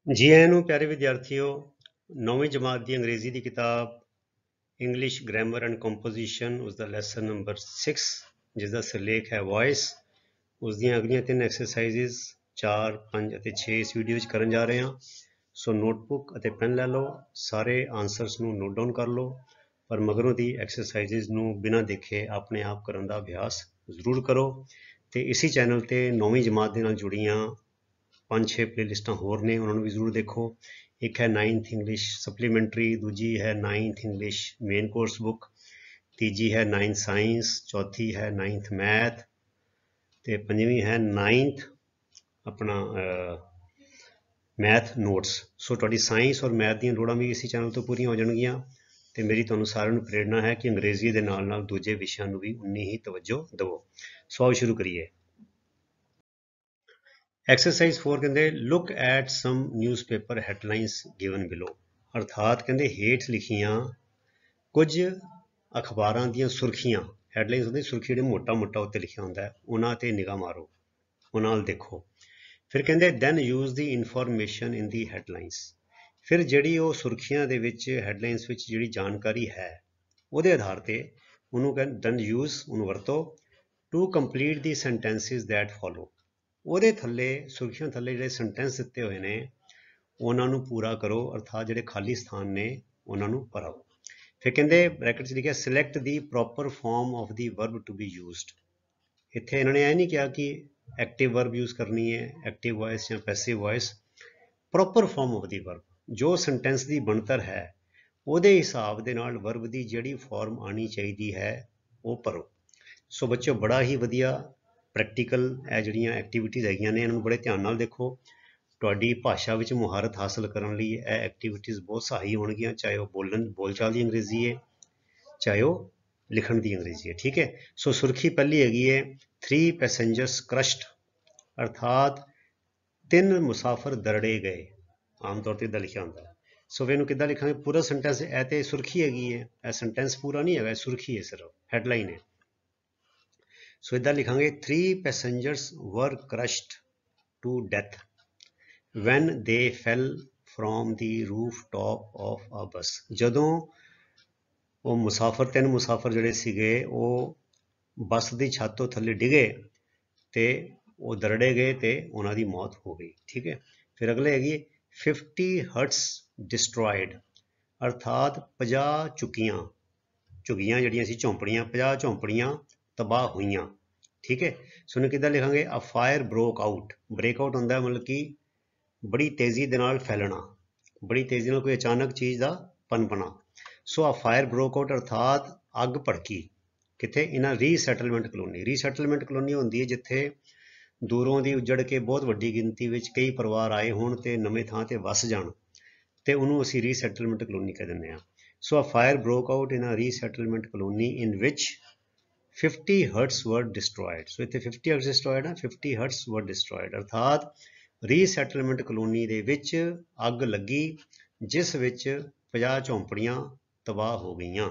जी आया ਨੂੰ ਪਿਆਰੇ ਵਿਦਿਆਰਥੀਓ 9ਵੀਂ ਜਮਾਤ ਦੀ ਅੰਗਰੇਜ਼ੀ ਦੀ ਕਿਤਾਬ ਇੰਗਲਿਸ਼ ਗ੍ਰਾਮਰ ਐਂਡ ਕੰਪੋਜੀਸ਼ਨ ਉਸ ਦਾ ਲੈਸਨ ਨੰਬਰ 6 ਜਿਸ ਦਾ ਸਿਰਲੇਖ ਹੈ ਵੌਇਸ ਉਸ ਦੀਆਂ ਅਗਲੀਆਂ ਤਿੰਨ ਐਕਸਰਸਾਈਜ਼ਸ 4, 5 ਅਤੇ 6 ਇਸ ਵੀਡੀਓ ਵਿੱਚ ਕਰਨ ਜਾ ਰਹੇ ਹਾਂ। ਸੋ ਨੋਟਬੁੱਕ ਅਤੇ ਪੈਨ ਲੈ ਲਓ, ਸਾਰੇ ਆਨਸਰਸ ਨੂੰ ਨੋਟ ਡਾਊਨ ਕਰ ਲਓ, ਪਰ ਮਗਰੋਂ ਦੀ ਐਕਸਰਸਾਈਜ਼ਸ ਨੂੰ ਬਿਨਾਂ ਦੇਖੇ ਆਪਣੇ ਆਪ ਕਰਨ ਦਾ ਅਭਿਆਸ ਜ਼ਰੂਰ ਕਰੋ। ਤੇ ਇਸੇ ਚੈਨਲ ਤੇ 9ਵੀਂ ਜਮਾਤ ਦੇ ਨਾਲ ਜੁੜੀਆਂ 5-6 ਪਲੇਲਿਸਟਾਂ ਹੋਰ ਨੇ, ਉਹਨਾਂ ਨੂੰ ਵੀ ਜ਼ਰੂਰ ਦੇਖੋ। ਇੱਕ ਹੈ 9th ਇੰਗਲਿਸ਼ ਸਪਲੀਮੈਂਟਰੀ, ਦੂਜੀ ਹੈ 9th English main course book, ਤੀਜੀ ਹੈ 9th ਸਾਇੰਸ, ਚੌਥੀ ਹੈ 9th ਮੈਥ ਤੇ ਪੰਜਵੀਂ ਹੈ 9th ਆਪਣਾ ਮੈਥ ਨੋਟਸ। ਸੋ ਤੁਹਾਡੀ ਸਾਇੰਸ ਔਰ ਮੈਥ ਦੀਆਂ ਲੋੜਾਂ ਵੀ ਇਸੇ ਚੈਨਲ ਤੋਂ ਪੂਰੀਆਂ ਹੋ ਜਾਣਗੀਆਂ ਤੇ ਮੇਰੀ ਤੁਹਾਨੂੰ ਸਾਰਿਆਂ ਨੂੰ ਪ੍ਰੇਰਣਾ ਹੈ ਕਿ ਅੰਗਰੇਜ਼ੀ ਦੇ ਨਾਲ ਨਾਲ ਦੂਜੇ ਵਿਸ਼ਿਆਂ ਨੂੰ ਵੀ ਉਨੀ ਹੀ ਤਵੱਜੋ ਦਿਵੋ। ਸੋ ਆਓ ਸ਼ੁਰੂ ਕਰੀਏ। एक्सरसाइज 4 कहते look at some newspaper headlines given below, अर्थात कहते हेठ लिखियां कुछ अखबारां दियां सुर्खियां, हैडलाइंस होंदी सुर्खी जिहड़ी मोटा मोटा उत्ते लिखिया होंदा है, उन्हां ते निगाह मारो, उन्हां नाल देखो। फिर कहते then use the information in the headlines, फिर जिहड़ी वो सुर्खियां दे विच हैडलाइंस विच जिहड़ी जानकारी है ਉਹਦੇ आधार ते ਉਹਨੂੰ ਕਹਿੰਦੇ दैन यूज़ ਉਹਨੂੰ ਵਰਤੋ to complete the sentences that follow, ਉਹਦੇ ਥੱਲੇ ਸੁਰਖੀਆਂ ਥੱਲੇ ਜਿਹੜੇ ਸੈਂਟੈਂਸ ਦਿੱਤੇ ਹੋਏ ਨੇ ਉਹਨਾਂ ਨੂੰ ਪੂਰਾ ਕਰੋ, ਅਰਥਾਤ ਜਿਹੜੇ ਖਾਲੀ ਸਥਾਨ ਨੇ ਉਹਨਾਂ ਨੂੰ ਭਰੋ। ਫਿਰ ਕਹਿੰਦੇ ਬ੍ਰੈਕਟ 'ਚ ਲਿਖਿਆ select the proper form of the verb to be used. ਇੱਥੇ ਇਹਨਾਂ ਨੇ ਇਹ ਨਹੀਂ ਕਿਹਾ ਕਿ ਐਕਟਿਵ ਵਰਬ ਯੂਜ਼ ਕਰਨੀ ਹੈ, ਐਕਟਿਵ ਵੌਇਸ ਜਾਂ passive voice. Proper form of the verb, ਜੋ ਸੈਂਟੈਂਸ ਦੀ ਬਣਤਰ ਹੈ ਉਹਦੇ ਹਿਸਾਬ ਦੇ ਨਾਲ ਵਰਬ ਦੀ ਜਿਹੜੀ ਫਾਰਮ ਆਉਣੀ ਚਾਹੀਦੀ ਹੈ ਉਹ ਭਰੋ। ਸੋ ਬੱਚਿਓ ਬੜਾ ਹੀ ਵਧੀਆ ਪ੍ਰੈਕਟੀਕਲ ਇਹ ਜਿਹੜੀਆਂ ਐਕਟੀਵਿਟੀਜ਼ ਹੈਗੀਆਂ ਨੇ ਇਹਨਾਂ ਨੂੰ ਬੜੇ ਧਿਆਨ ਨਾਲ ਦੇਖੋ। ਤੁਹਾਡੀ ਭਾਸ਼ਾ ਵਿੱਚ ਮੁਹਾਰਤ ਹਾਸਲ ਕਰਨ ਲਈ ਇਹ ਐਕਟੀਵਿਟੀਜ਼ ਬਹੁਤ ਸਹਾਈ ਹੋਣਗੀਆਂ, ਚਾਹੇ ਉਹ ਬੋਲਚਾਲ ਦੀ ਅੰਗਰੇਜ਼ੀ ਹੈ, ਚਾਹੇ ਉਹ ਲਿਖਣ ਦੀ ਅੰਗਰੇਜ਼ੀ ਹੈ। ਠੀਕ ਹੈ। ਸੋ ਸੁਰਖੀ ਪਹਿਲੀ ਹੈਗੀ ਹੈ 3 ਪੈਸੇਂਜਰਸ ਕਰਸ਼ਡ, ਅਰਥਾਤ 3 ਮੁਸਾਫਰ ਦਰੜੇ ਗਏ। ਆਮ ਤੌਰ ਤੇ ਇੱਦਾਂ ਲਿਖਿਆ ਹੁੰਦਾ ਹੈ। ਸੋ ਇਹਨੂੰ ਕਿੱਦਾਂ ਲਿਖਾਂਗੇ? ਪੂਰਾ ਸੈਂਟੈਂਸ ਇਹ ਤੇ ਸੁਰਖੀ ਹੈਗੀ ਹੈ, ਇਹ ਸੈਂਟੈਂਸ ਪੂਰਾ ਨਹੀਂ ਹੈਗਾ, ਸੁਰਖੀ ਹੈ, ਸਿਰਫ ਹੈਡਲਾਈਨ ਹੈ। ਸੋ ਇੱਦਾਂ ਲਿਖਾਂਗੇ 3 passengers were crushed to death when they fell from the rooftop of a bus, ਜਦੋਂ ਉਹ ਮੁਸਾਫਰ 3 ਮੁਸਾਫਰ ਜਿਹੜੇ ਸੀਗੇ ਉਹ ਬੱਸ ਦੀ ਛੱਤ ਤੋਂ ਥੱਲੇ ਡਿੱਗੇ ਤੇ ਉਹ ਦਰੜੇ ਗਏ ਤੇ ਉਹਨਾਂ ਦੀ ਮੌਤ ਹੋ ਗਈ। ਠੀਕ ਹੈ। ਫਿਰ ਅਗਲੇ ਹੈਗੀ 50 huts destroyed, ਅਰਥਾਤ 50 ਝੁੱਗੀਆਂ ਜਿਹੜੀਆਂ ਸੀ ਝੌਂਪੜੀਆਂ, 50 ਝੌਂਪੜੀਆਂ ਤਬਾਹ ਹੋਈਆਂ। ਠੀਕ ਹੈ। ਸੋ ਇਹਨੂੰ ਕਿੱਦਾਂ ਲਿਖਾਂਗੇ? A fire broke out, break out ਹੁੰਦਾ ਮਤਲਬ ਕਿ ਬੜੀ ਤੇਜ਼ੀ ਦੇ ਨਾਲ ਫੈਲਣਾ, ਬੜੀ ਤੇਜ਼ੀ ਨਾਲ ਕੋਈ ਅਚਾਨਕ ਚੀਜ਼ ਦਾ ਪਨਪਣਾ। ਸੋ ਅ ਫਾਇਰ ਬ੍ਰੋਕ ਆਊਟ ਅਰਥਾਤ ਅੱਗ ਭੜਕੀ। ਕਿੱਥੇ? ਇਹਨਾਂ ਰੀਸੈਟਲਮੈਂਟ ਕਲੋਨੀ। ਰੀਸੈਟਲਮੈਂਟ ਕਲੋਨੀ ਹੁੰਦੀ ਹੈ ਜਿੱਥੇ ਦੂਰੋਂ ਦੀ ਉੱਜੜ ਕੇ ਬਹੁਤ ਵੱਡੀ ਗਿਣਤੀ ਵਿੱਚ ਕਈ ਪਰਿਵਾਰ ਆਏ ਹੋਣ ਤੇ ਨਵੇਂ ਥਾਂ ਤੇ ਵਸ ਜਾਣ, ਤੇ ਉਹਨੂੰ ਅਸੀਂ ਰੀਸੈਟਲਮੈਂਟ ਕਲੋਨੀ ਕਹਿ ਦਿੰਦੇ ਹਾਂ। So a fire broke out in a resettlement colony in ਵਿਚ 50 huts were destroyed। ਸੋ ਇੱਥੇ 50 huts destroyed ਹੈ, 50 huts were destroyed, ਅਰਥਾਤ ਰੀਸੈਟਲਮੈਂਟ ਕਲੋਨੀ ਦੇ ਵਿੱਚ ਅੱਗ ਲੱਗੀ ਜਿਸ ਵਿੱਚ 50 ਝੌਂਪੜੀਆਂ ਤਬਾਹ ਹੋ ਗਈਆਂ।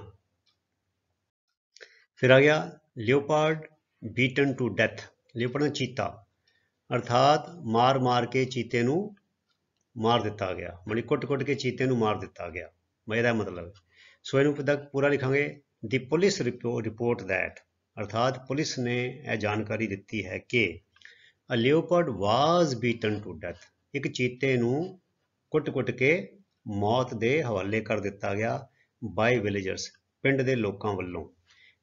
ਫਿਰ ਆ ਗਿਆ ਲਿਓਪਾਰਡ ਬੀਟਨ ਟੂ ਡੈਥ, ਲਿਓਪਾਰਡ ਦਾ ਚੀਤਾ, ਅਰਥਾਤ ਮਾਰ ਮਾਰ ਕੇ ਚੀਤੇ ਨੂੰ ਮਾਰ ਦਿੱਤਾ ਗਿਆ, ਮਤਲਬ ਕੁੱਟ-ਕੁੱਟ ਕੇ ਚੀਤੇ ਨੂੰ ਮਾਰ ਦਿੱਤਾ ਗਿਆ, ਇਹਦਾ ਮਤਲਬ। ਸੋ ਇਹਨੂੰ ਪੂਰਾ ਲਿਖਾਂਗੇ ਦੀ ਪੁਲਿਸ ਰਿਪੋਰਟ ਦੈਟ, ਅਰਥਾਤ ਪੁਲਿਸ ਨੇ ਇਹ ਜਾਣਕਾਰੀ ਦਿੱਤੀ ਹੈ ਕਿ ਅ ਲਿਓਪਾਰਡ ਵਾਜ਼ ਬੀਟਨ ਟੂ ਡੈਥ, ਇੱਕ ਚੀਤੇ ਨੂੰ ਕੁੱਟ-ਕੁੱਟ ਕੇ ਮੌਤ ਦੇ ਹਵਾਲੇ ਕਰ ਦਿੱਤਾ ਗਿਆ ਬਾਈ ਵਿਲੇਜਰਸ, ਪਿੰਡ ਦੇ ਲੋਕਾਂ ਵੱਲੋਂ।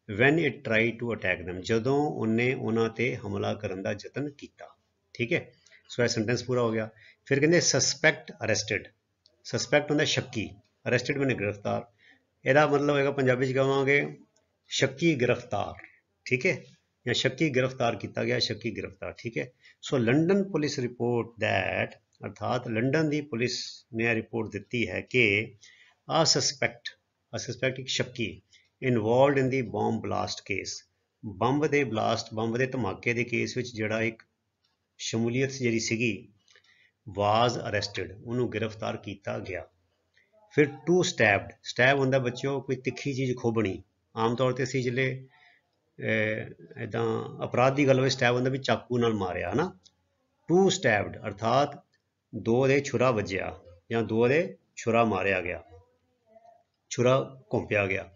When it try to attack them, ਜਦੋਂ ਉਹਨੇ ਉਹਨਾਂ ਤੇ ਹਮਲਾ ਕਰਨ ਦਾ ਯਤਨ ਕੀਤਾ। ਠੀਕ ਹੈ। ਸੋ ਇਹ ਸੈਂਟੈਂਸ ਪੂਰਾ ਹੋ ਗਿਆ। ਫਿਰ ਕਹਿੰਦੇ ਸਸਪੈਕਟ ਅਰੈਸਟਡ, ਸਸਪੈਕਟ ਹੁੰਦਾ ਸ਼ੱਕੀ, ਅਰੈਸਟਡ ਮੈਨੇ ਗ੍ਰਿਫਤਾਰ, ਇਹਦਾ ਮਤਲਬ ਹੈਗਾ ਪੰਜਾਬੀ 'ਚ ਕਹਾਂਗੇ ਸ਼ੱਕੀ ਗ੍ਰਿਫਤਾਰ। ਠੀਕ ਹੈ। ਜਾਂ ਸ਼ੱਕੀ ਗ੍ਰਿਫਤਾਰ ਕੀਤਾ ਗਿਆ, ਸ਼ੱਕੀ ਗ੍ਰਿਫਤਾਰ। ਠੀਕ ਹੈ। ਸੋ ਲੰਡਨ ਪੁਲਿਸ ਰਿਪੋਰਟ ਦੈਟ, ਅਰਥਾਤ ਲੰਡਨ ਦੀ ਪੁਲਿਸ ਨੇ ਇਹ ਰਿਪੋਰਟ ਦਿੱਤੀ ਹੈ ਕਿ ਆ ਸਸਪੈਕਟ ਇੱਕ ਸ਼ੱਕੀ involved in the bomb blast case, bomb ਦੇ ਧਮਾਕੇ ਦੇ ਕੇਸ ਵਿੱਚ ਜਿਹੜਾ ਇੱਕ ਸ਼ਮੂਲੀਅਤ ਜਿਹੜੀ ਸੀਗੀ, ਵਾਜ਼ ਅਰੈਸਟਡ, ਉਹਨੂੰ ਗ੍ਰਿਫਤਾਰ ਕੀਤਾ ਗਿਆ। ਫਿਰ ਟੂ ਸਟੈਬਡ, ਸਟੈਬ ਹੁੰਦਾ ਬੱਚਿਓ ਕੋਈ ਤਿੱਖੀ ਚੀਜ਼ ਖੋਬਣੀ, ਆਮ ਤੌਰ 'ਤੇ ਅਸੀਂ ਜਿਹੜੇ ਇੱਦਾਂ ਅਪਰਾਧ ਦੀ ਗੱਲ ਹੋਵੇ ਸਟੈਬ ਹੁੰਦਾ ਵੀ ਚਾਕੂ ਨਾਲ ਮਾਰਿਆ, ਹੈ ਨਾ। ਟੂ ਸਟੈਬਡ ਅਰਥਾਤ ਦੋ ਦੇ ਛੁਰਾ ਵੱਜਿਆ ਜਾਂ ਦੋ ਦੇ ਛੁਰਾ ਮਾਰਿਆ ਗਿਆ, ਛੁਰਾ ਘੁੰਪਿਆ ਗਿਆ।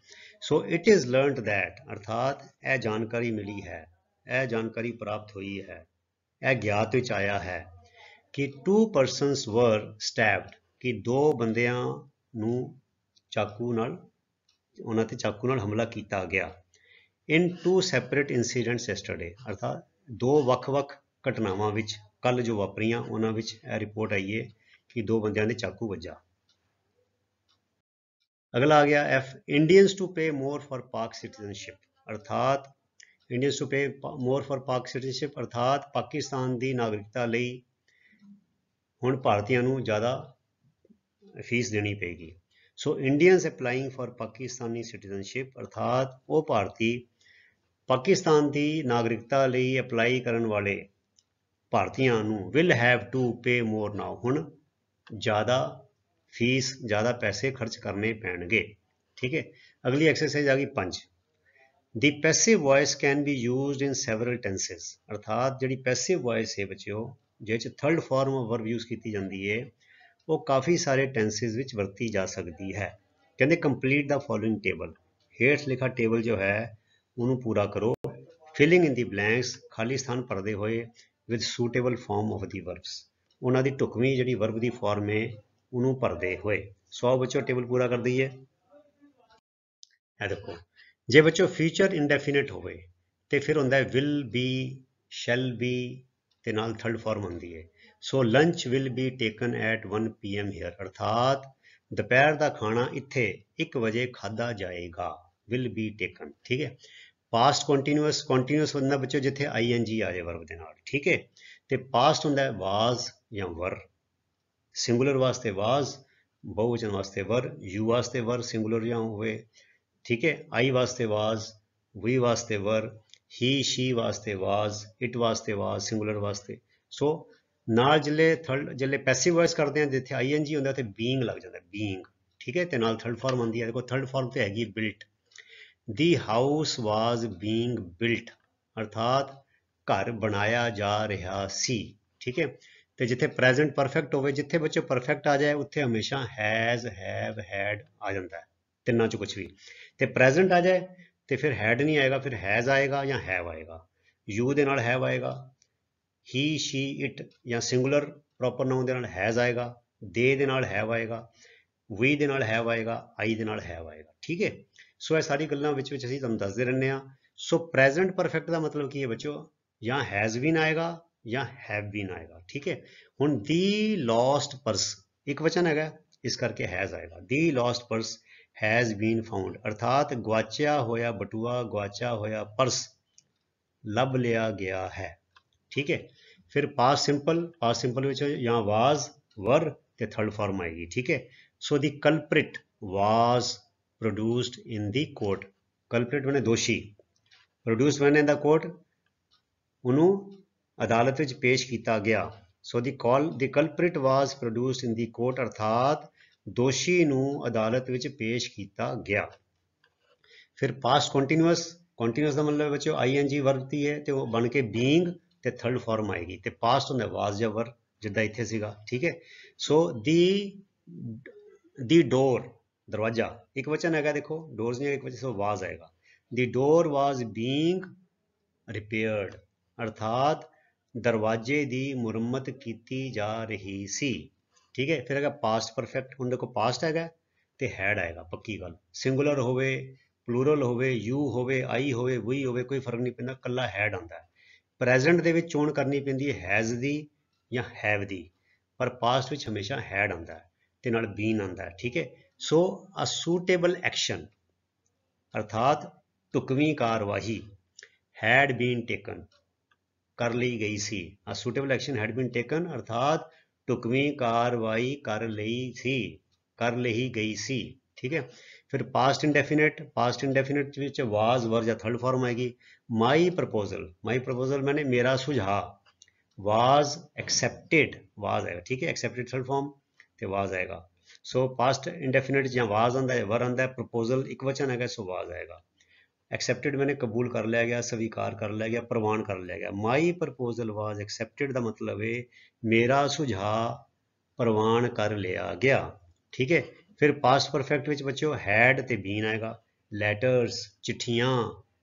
So it is learned that, ਅਰਥਾਤ ਇਹ ਜਾਣਕਾਰੀ ਮਿਲੀ ਹੈ, ਇਹ ਜਾਣਕਾਰੀ ਪ੍ਰਾਪਤ ਹੋਈ ਹੈ, ਇਹ ਗਿਆਤ ਵਿੱਚ ਆਇਆ ਹੈ ਕਿ 2 persons were stabbed, ਕਿ ਦੋ ਬੰਦਿਆਂ ਨੂੰ ਚਾਕੂ ਨਾਲ, ਉਹਨਾਂ ਤੇ ਚਾਕੂ ਨਾਲ ਹਮਲਾ ਕੀਤਾ ਗਿਆ। ਇਨ 2 separate incidents yesterday, ਅਰਥਾਤ ਦੋ ਵੱਖ-ਵੱਖ ਘਟਨਾਵਾਂ ਵਿੱਚ ਕੱਲ ਜੋ ਵਾਪਰੀਆਂ ਉਹਨਾਂ ਵਿੱਚ ਇਹ ਰਿਪੋਰਟ ਆਈ ਹੈ ਕਿ ਦੋ ਬੰਦਿਆਂ ਦੇ ਚਾਕੂ ਵੱਜਾ। ਅਗਲਾ ਆ ਗਿਆ F, Indians to pay more for Pak citizenship, ਅਰਥਾਤ Indians to pay more for Pak citizenship, ਅਰਥਾਤ ਪਾਕਿਸਤਾਨ ਦੀ ਨਾਗਰਿਕਤਾ ਲਈ ਹੁਣ ਭਾਰਤੀਆਂ ਨੂੰ ਜ਼ਿਆਦਾ ਫੀਸ ਦੇਣੀ ਪਏਗੀ। ਸੋ ਇੰਡੀਅਨਸ ਅਪਲਾਈਂਗ ਫॉर ਪਾਕਿਸਤਾਨੀ ਸਿਟੀਜ਼ਨशिप, ਅਰਥਾਤ ਉਹ ਭਾਰਤੀ ਪਾਕਿਸਤਾਨ ਦੀ ਨਾਗਰਿਕਤਾ ਲਈ ਅਪਲਾਈ ਕਰਨ ਵਾਲੇ ਭਾਰਤੀਆਂ ਨੂੰ ਵਿਲ ਹੈਵ ਟੂ ਪੇ ਮੋਰ ਨਾਓ, ਹੁਣ ਜ਼ਿਆਦਾ ਫੀਸ, ਜ਼ਿਆਦਾ ਪੈਸੇ ਖਰਚ ਕਰਨੇ ਪੈਣਗੇ। ਠੀਕ ਹੈ। ਅਗਲੀ ਐਕਸਰਸਾਈਜ਼ ਆ ਗਈ 5। The passive voice can be used in several tenses, ਅਰਥਾਤ ਜਿਹੜੀ ਪੈਸਿਵ ਵੌਇਸ ਹੈ ਬੱਚਿਓ, ਜਿਹਦੇ 'ਚ third form of verb use ਕੀਤੀ ਜਾਂਦੀ ਹੈ, ਉਹ ਕਾਫੀ ਸਾਰੇ ਟੈਂਸਿਸ ਵਿੱਚ ਵਰਤੀ ਜਾ ਸਕਦੀ ਹੈ। ਕਹਿੰਦੇ ਕੰਪਲੀਟ ਦਾ ਫੋਲੋਇੰਗ ਟੇਬਲ, ਹੇਠ ਲਿਖਾ ਟੇਬਲ ਜੋ ਹੈ ਉਹਨੂੰ ਪੂਰਾ ਕਰੋ। ਫਿਲਿੰਗ ਇਨ ਦੀ ਬਲੈਂਕਸ, ਖਾਲੀ ਸਥਾਨ ਭਰਦੇ ਹੋਏ with suitable farm of the verbs, ਉਹਨਾਂ ਦੀ ਢੁਕਵੀਂ ਜਿਹੜੀ ਵਰਬ ਦੀ ਫਾਰਮ ਹੈ ਉਹਨੂੰ ਭਰਦੇ ਹੋਏ। ਸੋ ਬੱਚੋ ਟੇਬਲ ਪੂਰਾ ਕਰ ਦਈਏ। ਇਹ ਦੇਖੋ, ਜੇ ਬੱਚੋ ਫਿਊਚਰ ਇਨਡੈਫੀਨਿਟ ਹੋਵੇ ਤੇ ਫਿਰ ਹੁੰਦਾ ਵਿਲ ਬੀ, ਸ਼ੈਲ ਬੀ ਤੇ ਨਾਲ ਥਰਡ ਫਾਰਮ ਹੁੰਦੀ ਹੈ। So lunch will be taken at 1 PM here, ਅਰਥਾਤ ਦੁਪਹਿਰ ਦਾ ਖਾਣਾ ਇੱਥੇ 1 ਵਜੇ ਖਾਧਾ ਜਾਏਗਾ, ਵਿਲ ਬੀ ਟੇਕਨ। ਠੀਕ ਹੈ। ਪਾਸਟ ਕੰਟੀਨਿਊਅਸ, ਕੰਟੀਨਿਊਅਸ ਹੁੰਦਾ ਬੱਚੋ ਜਿੱਥੇ ING ਆ ਜਾਏ ਵਰਬ ਦੇ ਨਾਲ। ਠੀਕ ਹੈ। ਤੇ ਪਾਸਟ ਹੁੰਦਾ ਵਾਜ਼ ਜਾਂ ਵਰ, ਸਿੰਗੂਲਰ ਵਾਸਤੇ ਵਾਜ਼, ਬਹੁਵਚਨ ਵਾਸਤੇ ਵਰ, ਯੂ ਵਾਸਤੇ ਵਰ ਸਿੰਗੂਲਰ ਜਾਂ ਹੋਵੇ। ਠੀਕ ਹੈ। ਆਈ ਵਾਸਤੇ ਵਾਜ਼, ਵੀ ਵਾਸਤੇ ਵਰ, ਹੀ ਸ਼ੀ ਵਾਸਤੇ ਵਾਜ਼, ਇਟ ਵਾਸਤੇ ਵਾਜ਼ ਸਿੰਗੂਲਰ ਵਾਸਤੇ। ਸੋ ਨਾਲ ਜਿਹੜੇ ਪੈਸਿਵ ਵੌਇਸ ਕਰਦੇ ਆ ਜਿੱਥੇ ING ਹੁੰਦਾ ਤੇ ਬੀਇੰਗ ਲੱਗ ਜਾਂਦਾ, ਬੀਇੰਗ। ਠੀਕ ਹੈ। ਤੇ ਨਾਲ ਥਰਡ ਫਾਰਮ ਆਉਂਦੀ ਹੈ, ਦੇਖੋ ਥਰਡ ਫਾਰਮ ਤੇ ਹੈਗੀ ਬਿਲਟ। ਦੀ ਹਾਊਸ ਵਾਜ਼ ਬੀਇੰਗ ਬਿਲਟ, ਅਰਥਾਤ ਘਰ ਬਣਾਇਆ ਜਾ ਰਿਹਾ ਸੀ। ਠੀਕ ਹੈ। ਤੇ ਜਿੱਥੇ ਪ੍ਰੈਜ਼ੈਂਟ ਪਰਫੈਕਟ ਹੋਵੇ, ਜਿੱਥੇ ਬੱਚੇ ਪਰਫੈਕਟ ਆ ਜਾਏ ਉੱਥੇ ਹਮੇਸ਼ਾ ਹੈਜ਼, ਹੈਵ, ਹੈਡ ਆ ਜਾਂਦਾ ਹੈ, ਤਿੰਨਾਂ ਚੋਂ ਕੁਛ ਵੀ। ਤੇ ਪ੍ਰੈਜ਼ੈਂਟ ਆ ਜਾਏ ਤੇ ਫਿਰ ਹੈਡ ਨਹੀਂ ਆਏਗਾ, ਫਿਰ ਹੈਜ਼ ਆਏਗਾ ਜਾਂ ਹੈਵ ਆਏਗਾ। ਯੂ ਦੇ ਨਾਲ ਹੈਵ ਆਏਗਾ, ਹੀ ਸ਼ੀ ਇਟ ਜਾਂ ਸਿੰਗੂਲਰ ਪ੍ਰੋਪਰ ਨਾਉਨ ਦੇ ਨਾਲ ਹੈਜ਼ ਆਏਗਾ, ਦੇ ਨਾਲ ਹੈਵ ਆਏਗਾ, ਵੀ ਦੇ ਨਾਲ ਹੈਵ ਆਏਗਾ, ਆਈ ਦੇ ਨਾਲ ਹੈਵ ਆਏਗਾ। ਠੀਕ ਹੈ। ਸੋ ਇਹ ਸਾਰੀ ਗੱਲਾਂ ਵਿੱਚ ਅਸੀਂ ਤੁਹਾਨੂੰ ਦੱਸਦੇ ਰਹਿੰਦੇ ਹਾਂ। ਸੋ ਪ੍ਰੈਜ਼ੈਂਟ ਪਰਫੈਕਟ ਦਾ ਮਤਲਬ ਕੀ ਹੈ ਬੱਚੋ, ਜਾਂ ਹੈਜ਼ ਬੀਨ ਆਏਗਾ ਜਾਂ ਹੈਵ ਬੀਨ ਆਏਗਾ। ਠੀਕ ਹੈ। ਹੁਣ ਦੀ ਲੋਸਟ ਪਰਸ ਇੱਕ ਵਚਨ ਹੈਗਾ, ਇਸ ਕਰਕੇ ਹੈਜ਼ ਆਏਗਾ। ਦੀ lost purse has been found, ਅਰਥਾਤ ਗਵਾਚਿਆ ਹੋਇਆ ਬਟੂਆ, ਗਵਾਚਿਆ ਹੋਇਆ ਪਰਸ ਲੱਭ ਲਿਆ ਗਿਆ ਹੈ। ਠੀਕ ਹੈ। ਫਿਰ ਪਾਸਟ ਸਿੰਪਲ, ਪਾਸਟ ਸਿੰਪਲ ਵਿੱਚ ਜਾਂ ਵਾਜ਼, ਵਰ ਤੇ ਥਰਡ ਫਾਰਮ ਆਏਗੀ। ਠੀਕ ਹੈ। ਸੋ ਦੀ ਕਲਪ੍ਰਿਟ ਵਾਜ਼ ਪ੍ਰੋਡਿਊਸਡ ਇਨ ਦੀ ਕੋਰਟ, ਕਲਪ੍ਰਿਟ ਬਣੇ ਦੋਸ਼ੀ, ਪ੍ਰੋਡਿਊਸ ਬਣੇ ਦਾ ਕੋਰਟ, ਉਹਨੂੰ ਅਦਾਲਤ ਵਿੱਚ ਪੇਸ਼ ਕੀਤਾ ਗਿਆ। ਸੋ ਦੀ ਕਲਪ੍ਰਿਟ ਵਾਜ਼ ਪ੍ਰੋਡਿਊਸਡ ਇਨ ਦੀ ਕੋਰਟ, ਅਰਥਾਤ ਦੋਸ਼ੀ ਨੂੰ ਅਦਾਲਤ ਵਿੱਚ ਪੇਸ਼ ਕੀਤਾ ਗਿਆ। ਫਿਰ ਪਾਸਟ ਕੰਟੀਨਿਊਅਸ, ਕੰਟੀਨਿਊਅਸ ਦਾ ਮਤਲਬ ਬੱਚੋ ING ਵਰਤੀ ਹੈ ਤੇ ਉਹ ਬਣ ਕੇ ਬੀਇੰਗ ਤੇ ਥਰਡ ਫਾਰਮ ਆਏਗੀ। ਤੇ ਪਾਸਟ ਹੁੰਦਾ ਵਾਜ਼ ਜਾਂ ਵਰ, ਜਿੱਦਾਂ ਇੱਥੇ ਸੀਗਾ। ਠੀਕ ਹੈ। ਸੋ ਦੀ ਡੋਰ, ਦਰਵਾਜ਼ਾ ਇੱਕ ਵਚਨ ਹੈਗਾ, ਦੇਖੋ ਡੋਰਸ ਨਹੀਂ ਇੱਕ ਵਚਨ, ਸੋ ਵਾਜ਼ ਆਏਗਾ। ਦੀ ਡੋਰ ਵਾਜ਼ ਬੀਇੰਗ ਰਿਪੇਅਰਡ, ਅਰਥਾਤ ਦਰਵਾਜ਼ੇ ਦੀ ਮੁਰੰਮਤ ਕੀਤੀ ਜਾ ਰਹੀ ਸੀ। ਠੀਕ ਹੈ। ਫਿਰ ਹੈਗਾ ਪਾਸਟ ਪਰਫੈਕਟ, ਹੁਣ ਦੇਖੋ ਪਾਸਟ ਹੈਗਾ ਤੇ ਹੈਡ ਆਏਗਾ, ਪੱਕੀ ਗੱਲ। ਸਿੰਗੂਲਰ ਹੋਵੇ, ਪਲੂਰਲ ਹੋਵੇ, ਯੂ ਹੋਵੇ, ਆਈ ਹੋਵੇ, ਵੀ ਹੋਵੇ, ਕੋਈ ਫਰਕ ਨਹੀਂ ਪੈਂਦਾ, ਕੱਲਾ ਹੈਡ ਆਉਂਦਾ ਹੈ। ਪ੍ਰੈਜ਼ੈਂਟ ਦੇ ਵਿੱਚ ਚੋਣ ਕਰਨੀ ਪੈਂਦੀ ਹੈ ਹੈਜ਼ ਦੀ ਜਾਂ ਹੈਵ ਦੀ, ਪਰ ਪਾਸਟ ਵਿੱਚ ਹਮੇਸ਼ਾ ਹੈਡ ਆਉਂਦਾ ਹੈ ਤੇ ਨਾਲ ਬੀਨ ਆਉਂਦਾ ਹੈ। ਠੀਕ ਹੈ। ਸੋ ਅ ਸੂਟੇਬਲ ਐਕਸ਼ਨ, ਅਰਥਾਤ ਢੁਕਵੀਂ ਕਾਰਵਾਈ, ਹੈਡ ਬੀਨ ਟੇਕਨ, ਕਰ ਲਈ ਗਈ ਸੀ। A suitable action had been taken, ਅਰਥਾਤ ਢੁਕਵੀਂ ਕਾਰਵਾਈ ਕਰ ਲਈ ਸੀ, ਕਰ ਲਈ ਗਈ ਸੀ। ਠੀਕ ਹੈ। ਫਿਰ ਪਾਸਟ ਇੰਡੈਫੀਨਿਟ, ਪਾਸਟ ਇੰਡੈਫੀਨਿਟ ਵਿੱਚ ਵਾਜ਼, ਵਰ ਜਾਂ ਥਰਡ ਫਾਰਮ ਆਏਗੀ। ਮਾਈ ਪ੍ਰਪੋਜ਼ਲ, ਮਾਈ ਪ੍ਰਪੋਜ਼ਲ ਮੈਨੇ ਮੇਰਾ ਸੁਝਾਅ, ਵਾਜ਼ ਐਕਸੈਪਟਿਡ, ਵਾਜ਼ ਆਏਗਾ। ਠੀਕ ਹੈ। ਐਕਸੈਪਟਿਡ ਥਰਡ ਫਾਰਮ ਤੇ ਵਾਜ਼ ਆਏਗਾ। ਸੋ ਪਾਸਟ ਇੰਡੈਫੀਨਿਟ ਜਾਂ ਵਾਜ਼ ਆਉਂਦਾ ਹੈ, ਵਰ ਆਉਂਦਾ ਹੈ, ਪ੍ਰਪੋਜ਼ਲ ਇੱਕ ਵਚਨ ਹੈਗਾ, ਸੋ ਵਾਜ਼ ਆਏਗਾ। ਐਕਸੈਪਟਿਡ ਮੈਨੇ ਕਬੂਲ ਕਰ ਲਿਆ ਗਿਆ, ਸਵੀਕਾਰ ਕਰ ਲਿਆ ਗਿਆ, ਪ੍ਰਵਾਨ ਕਰ ਲਿਆ ਗਿਆ। ਮਾਈ ਪ੍ਰਪੋਜ਼ਲ ਵਾਜ਼ ਐਕਸੈਪਟਿਡ ਦਾ ਮਤਲਬ ਹੈ ਮੇਰਾ ਸੁਝਾਅ ਪ੍ਰਵਾਨ ਕਰ ਲਿਆ ਗਿਆ। ਠੀਕ ਹੈ। ਫਿਰ ਪਾਸਟ ਪਰਫੈਕਟ ਵਿੱਚ ਬੱਚਿਓ ਹੈਡ ਤੇ ਬੀਨ ਆਏਗਾ। ਲੈਟਰਸ ਚਿੱਠੀਆਂ,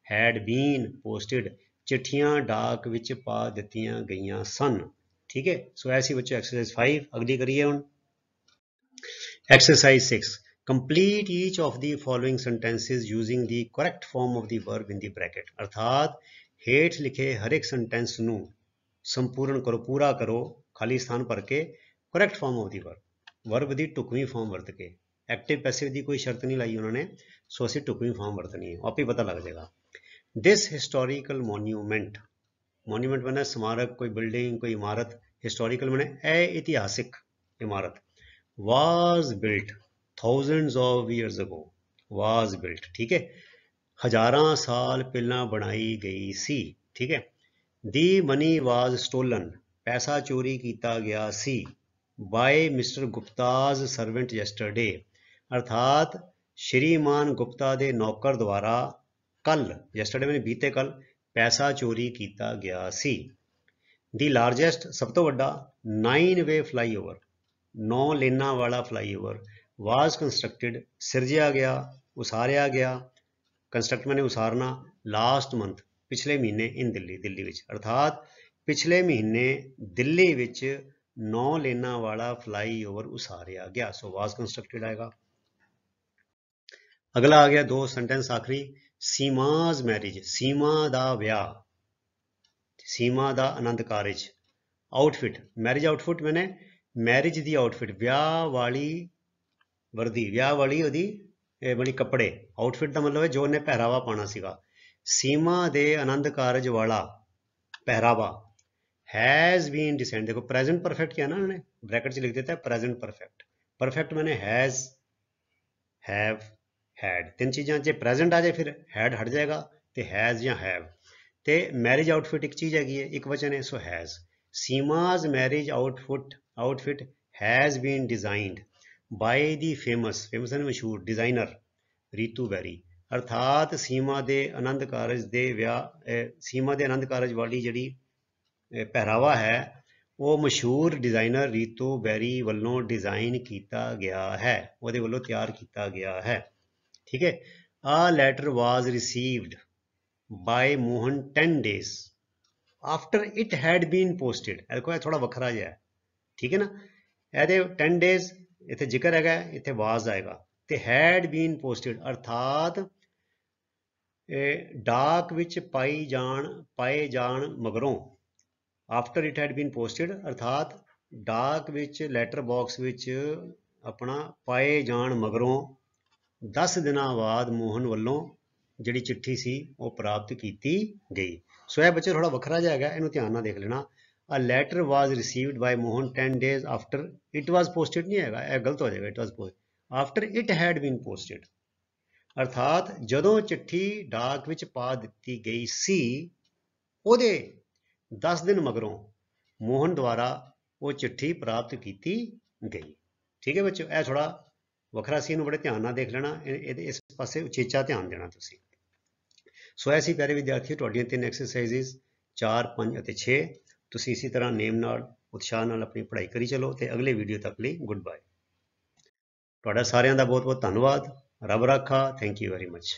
ਹੈਡ ਬੀਨ ਪੋਸਟਡ, ਚਿੱਠੀਆਂ ਡਾਕ ਵਿੱਚ ਪਾ ਦਿੱਤੀਆਂ ਗਈਆਂ ਸਨ। ठीक है। सो ऐसी बच्चों एक्सरसाइज 5 अगली करिए हम। Exercise 6 complete each of the following sentences using the correct form of the verb in the bracket. अर्थात हेठ लिखे हर एक सेंटेंस नू संपूर्ण करो, पूरा करो, खाली स्थान भर के correct form of the verb की ढुकवीं फॉर्म वरत के। एक्टिव पैसिव की कोई शर्त नहीं लाई उन्होंने, सो असी ढुकवीं फॉर्म वरतनी है, आप ही पता लग जाएगा। दिस हिस्टोरिकल मोन्यूमेंट, मोन्यूमेंट बना स्मारक, कोई बिल्डिंग, कोई इमारत। हिस्टोरिकल बने ऐतिहासिक इमारत। Was built thousands of years ago, was built. ठीक है। हजारां साल पहला बनाई गई सी। ठीक है। दी मनी वाज स्टोलन, पैसा चोरी किया गया सी। By Mr Gupta's servant yesterday, अर्थात श्रीमान गुप्ता दे नौकर द्वारा कल, यस्टरडे मैंने बीते कल, पैसा चोरी किया गया सी। दी लार्जेस्ट, सब तो वड्डा 9 वे फ्लाई ओवर, 9 लेना वाला फ्लाई ओवर, वाज कंस्ट्रक्टेड, सिरजिया गया, उसारिया गया। कंस्ट्रक्ट मैंने उसारना। लास्ट मंथ, पिछले महीने, इन दिल्ली, दिल्ली विच, अर्थात पिछले महीने दिल्ली विच 9 लेना वाला फ्लाई ओवर उसारिया गया। सो वाज कंस्ट्रक्टेड आएगा। अगला आ गया दो सेंटेंस आखिरी। सीमाज मैरिज, सीमा दा ब्याह, सीमा दा आनंद कारज। आउटफिट, मैरिज आउटफिट मैंने मैरिज दी आउटफिट, ब्याह वाली वर्दी, ब्याह वाली ओदी बड़ी कपड़े। आउटफिट का मतलब है जो उन्हें पहरावा पाना सीगा। सीमा दे आनंद कारज वाला पहरावा। हैज़ बीन डिसेंड, देखो प्रेजेंट परफेक्ट किया ना उन्होंने, ब्रैकेट से लिख देता है प्रेजेंट परफेक्ट। परफेक्ट मैंने हैज़, हैव, हैड, तीन चीज़ां जे प्रेजेंट आ जाए फिर हैड हट जाएगा, तो हैज़ या हैव। तो मैरिज आउटफिट एक चीज़ हैगी है, एक वचन है, so has. Seema's marriage outfit has been designed by the famous, famous है मशहूर, डिजाइनर रीतू बैरी। अर्थात सीमा दे आनंद कारज दे विआह, सीमा दे आनंद कारज वाली जिहड़ी पहरावा है वो मशहूर डिजाइनर रीतू बैरी वालों डिजाइन किया गया है, वो वालों तैयार किया गया है। ठीक है। A letter was received by Mohan 10 days after it had been posted. देखो थोड़ा वखरा जिहा है। ठीक है ना। ये 10 days इतने जिक्र है, इतने वाज आएगा, तो हैड बीन पोस्टेड अर्थात डाक विच पाए जान मगरों, after it had been posted अर्थात डाक विच लैटर बॉक्स विच अपना पाए जान मगरों 10 दिनों बाद मोहन वालों जिहड़ी चिट्ठी सी वो प्राप्त की गई। सो यह बच्चे थोड़ा वखरा जिहा है, इहनूं ध्यान नाल देख लेना। A letter was received by Mohan 10 days after it was posted नहीं हैगा, यह गलत हो जाएगा। It was posted after it had been posted, अर्थात जदों चिट्ठी डाक विच पा दित्ती गई सी उहदे 10 दिन मगरों मोहन द्वारा वो चिट्ठी प्राप्त की गई। ठीक है बच्चों, यह थोड़ा वखरा सी, बड़े ध्यान नाल देख लेना, इस पासे उचेचा ध्यान देना तुसीं। सो ऐसी प्यारे विद्यार्थी तुहाडीआं 3 एक्सरसाइजिज 4, 5 और 6 तुसीं इसी तरह नेम नाल उत्साह नाल अपनी पढ़ाई करी चलो। तो अगले वीडियो तक लई गुड बाय। तुहाडा सारिआं दा बहुत बहुत धन्नवाद। रब राखा। Thank you very much.